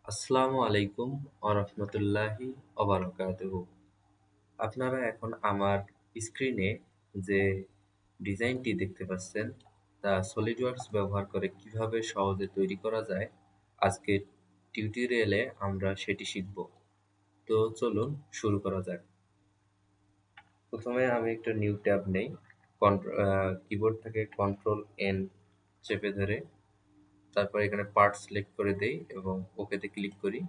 আসসালামু আলাইকুম ওয়া ওবারাকাতুহু। আপনারা এখন আমার স্ক্রিনে যে ডিজাইনটি দেখতে পাচ্ছেন তা সলিডওয়ার্কস ব্যবহার করে কিভাবে সহজে তৈরি করা যায়, আজকের টিউটোরিয়ালে আমরা সেটি শিখব। তো চলুন শুরু করা যাক। প্রথমে আমি একটা নিউ ট্যাব নেই, কিবোর্ড থেকে কন্ট্রোল এন চেপে ধরে তারপর এখানে পার্ট সিলেক্ট করে দেই এবং ওকেতে ক্লিক করি।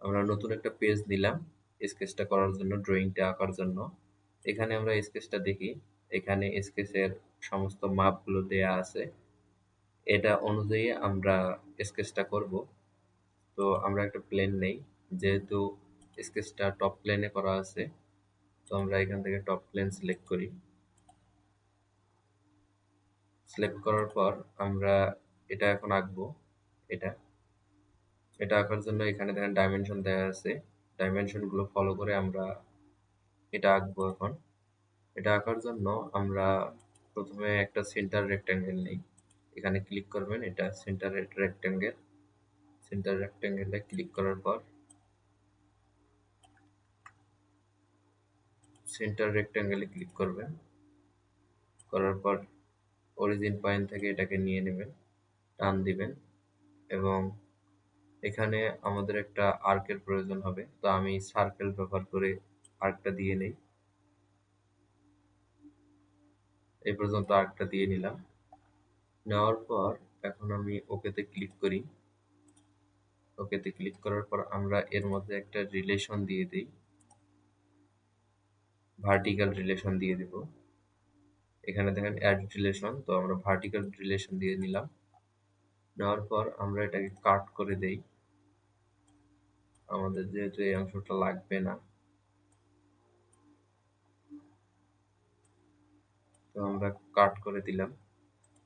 আমরা নতুন একটা পেজ নিলাম স্কেচটা করার জন্য, ড্রয়িংটা আঁকার জন্য। এখানে আমরা স্কেচটা দেখি, এখানে স্কেচের সমস্ত মাপগুলো দেয়া আছে। এটা অনুযায়ী আমরা স্কেচটা করব। তো আমরা একটা প্লেন নেই, যেহেতু স্কেচটা টপ প্লেনে করা আছে, তো আমরা এখান থেকে টপ প্লেন সিলেক্ট করি। সিলেক্ট করার পর আমরা এটা এখন আঁকবো। এটা এটা আঁকার জন্য এখানে দেখেন ডাইমেনশন দেওয়া আছে, ডাইমেনশনগুলো ফলো করে আমরা এটা আঁকবো এখন। এটা আঁকার জন্য আমরা প্রথমে একটা সেন্টার রেক্ট্যাঙ্গেল নেই, এখানে ক্লিক করবেন। এটা সেন্টার রেক্ট্যাঙ্গেল, সেন্টার রেক্ট্যাঙ্গেলে ক্লিক করার পর সেন্টার রেক্ট্যাঙ্গেলে ক্লিক করবেন। করার পর অরিজিন পয়েন্ট থেকে এটাকে নিয়ে নেবেন, টান দিবেন এবং এখানে আমাদের একটা আর্কের প্রয়োজন হবে। তো আমি সার্কেল ব্যবহার করে আর্কটা দিয়ে নেই। এই পর্যন্ত আর্কটা দিয়ে নিলাম। নেওয়ার পর এখন আমি ওকেতে ক্লিক করি। ওকেতে ক্লিক করার পর আমরা এর মধ্যে একটা রিলেশন দিয়ে দিই, ভার্টিক্যাল রিলেশন দিয়ে দেব। এখানে দেখেন অ্যাড রিলেশন, তো আমরা ভার্টিক্যাল রিলেশন দিয়ে নিলাম। নেওয়ার পর আমরা এটাকে কাট করে দেই, আমাদের যেহেতু এই অংশটা লাগবে না, তো আমরা কাট করে দিলাম।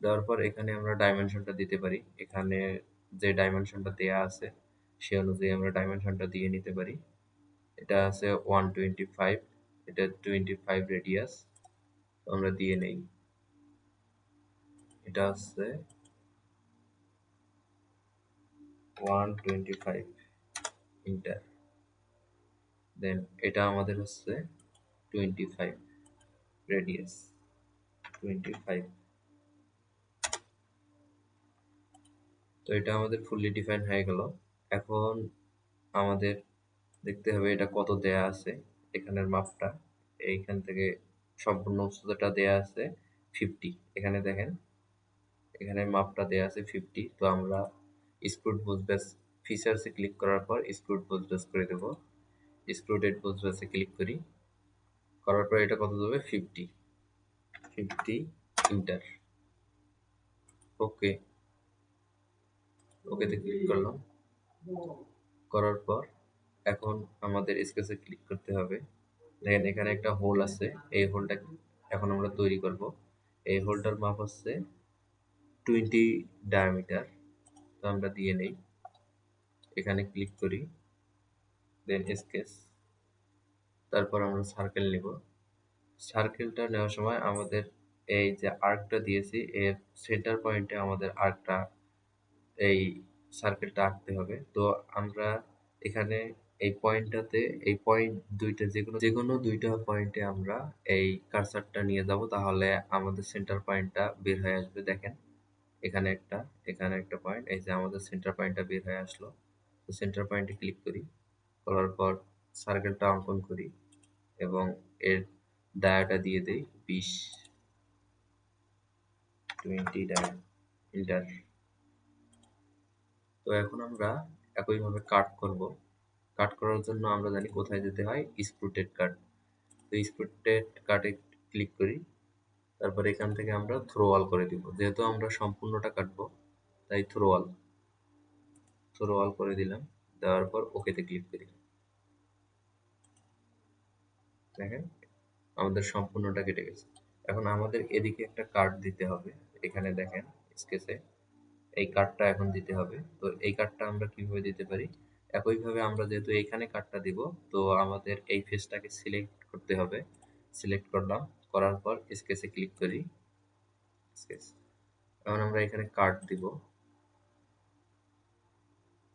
দেওয়ার পর এখানে আমরা ডাইমেনশনটা দিতে পারি, এখানে যে ডাইমেনশনটা দেয়া আছে সে অনুযায়ী আমরা ডাইমেনশনটা দিয়ে নিতে পারি। এটা আছে 125, এটা 25 রেডিয়াস, আমরা দিয়ে নেই। এটা হচ্ছে 125 ইন্টার, দেন এটা আমাদের হচ্ছে 25 রেডিয়াস, 25। তো এটা আমাদের ফুললি ডিফাইন হয়ে গেল। এখন আমাদের দেখতে হবে এটা কত দেয়া আছে, এখানের মাপটা এইখান থেকে সম্পূর্ণ উচ্চতাটা দেয়া আছে 50। এখানে দেখেন এখানে মাপটা দেয়া আছে 50। তো আমরা স্ক্রুড বুশ বেস ফিচার্সে ক্লিক করার পর স্ক্রুড বুশ বেস করে দেব। স্ক্রুডেড বুশ বেসে ক্লিক করি, করার পর এটা কত দেবে 50, 50 ইন্টার। ওকে, ওকেতে ক্লিক করলাম। করার পর এখন আমাদের স্কেচে ক্লিক করতে হবে। দেখেন এখানে একটা হোল আছে, এই হোলটা এখন আমরা তৈরি করব। এই হোলটার মাপ হচ্ছে 20 ডায়ামিটার, তো আমরা দিয়ে নেই। এখানে ক্লিক করি, দেন স্কেচ, তারপর আমরা সার্কেল নেব। সার্কেলটা নেওয়ার সময় আমাদের এই যে আর্কটা দিয়েছি এর সেন্টার পয়েন্টে আমাদের আর্কটা, এই সার্কেলটা আঁকতে হবে। তো আমরা এখানে এই পয়েন্টটাতে, এই পয়েন্ট দুইটা, যে কোনো দুইটা পয়েন্টে আমরা এই কার্সারটা নিয়ে যাব, তাহলে আমাদের সেন্টার পয়েন্টটা বের হয়ে আসবে। দেখেন এখানে একটা, এখানে একটা পয়েন্ট, এই যে আমাদের সেন্টার পয়েন্টটা বের হয়ে আসলো। তো সেন্টার পয়েন্টে ক্লিক করি, করার পর সার্কেলটা অঙ্কন করি এবং এর ডায়াটা দিয়ে দেই 20, 20 ডায়া, ইন্টার। তো এখন আমরা একইভাবে কাট করব। কাট করার জন্য আমরা জানি কোথায় যেতে হয়, স্ক্রুটেড কাট। তো স্ক্রুটেড কাটে ক্লিক করি, তারপর এখান থেকে আমরা থ্রো ওয়াল করে দিব। যেহেতু আমরা সম্পূর্ণটা কাটবো তাই থ্রো ওয়াল করে দিলাম। দেওয়ার পর ওকেতে ক্লিক করি। দেখেন আমাদের সম্পূর্ণটা কেটে গেছে। এখন আমাদের এদিকে একটা কাট দিতে হবে, এখানে দেখেন স্কেচে এই কাটটা এখন দিতে হবে। তো এই কাটটা আমরা কিভাবে দিতে পারি, একইভাবে আমরা যেহেতু এইখানে কাটটা দিব, তো আমাদের এই ফেসটাকে সিলেক্ট করতে হবে। সিলেক্ট করলাম, করার পর স্কেচে ক্লিক করি, স্কেচ। এখন আমরা এখানে কাট দিব,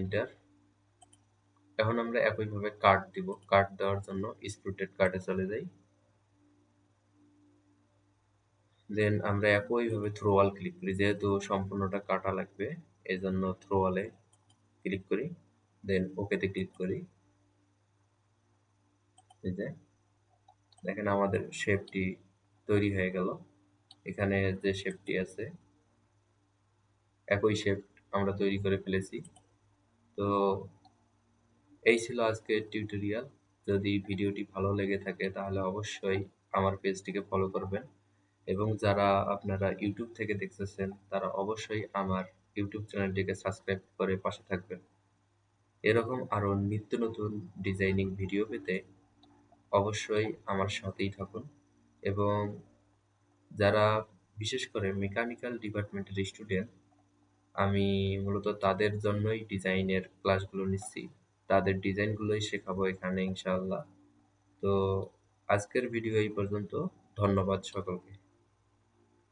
ইন্টার। এখন আমরা একইভাবে কাট দিব। কাট দেওয়ার জন্য স্প্রুটেড কাটে চলে যাই। দেন আমরা একইভাবে থ্রো অল ক্লিক করি, যেহেতু সম্পূর্ণটা কাটা লাগবে এই জন্য থ্রো অলে ক্লিক করি, দেন ওকেতে ক্লিক করি। এই যে দেখেন আমাদের শেপটি তৈরি হয়ে গেল। এখানে যে শেপটি আছে একই শেপ আমরা তৈরি করে ফেলেছি। তো এই ছিল আজকের টিউটোরিয়াল। যদি ভিডিওটি ভালো লেগে থাকে তাহলে অবশ্যই আমার পেজটিকে ফলো করবেন, এবং যারা আপনারা ইউটিউব থেকে দেখতেছেন তারা অবশ্যই আমার ইউটিউব চ্যানেলটিকে সাবস্ক্রাইব করে পাশে থাকবেন। এরকম আরও নিত্য নতুন ডিজাইনিং ভিডিও পেতে অবশ্যই আমার সাথেই থাকুন। এবং যারা বিশেষ করে মেকানিক্যাল ডিপার্টমেন্টের স্টুডেন্ট, আমি মূলত তাদের জন্যই ডিজাইনের ক্লাসগুলো নিচ্ছি, তাদের ডিজাইনগুলোই শেখাবো এখানে ইনশাআল্লাহ। তো আজকের ভিডিও এই পর্যন্ত। ধন্যবাদ সকলকে।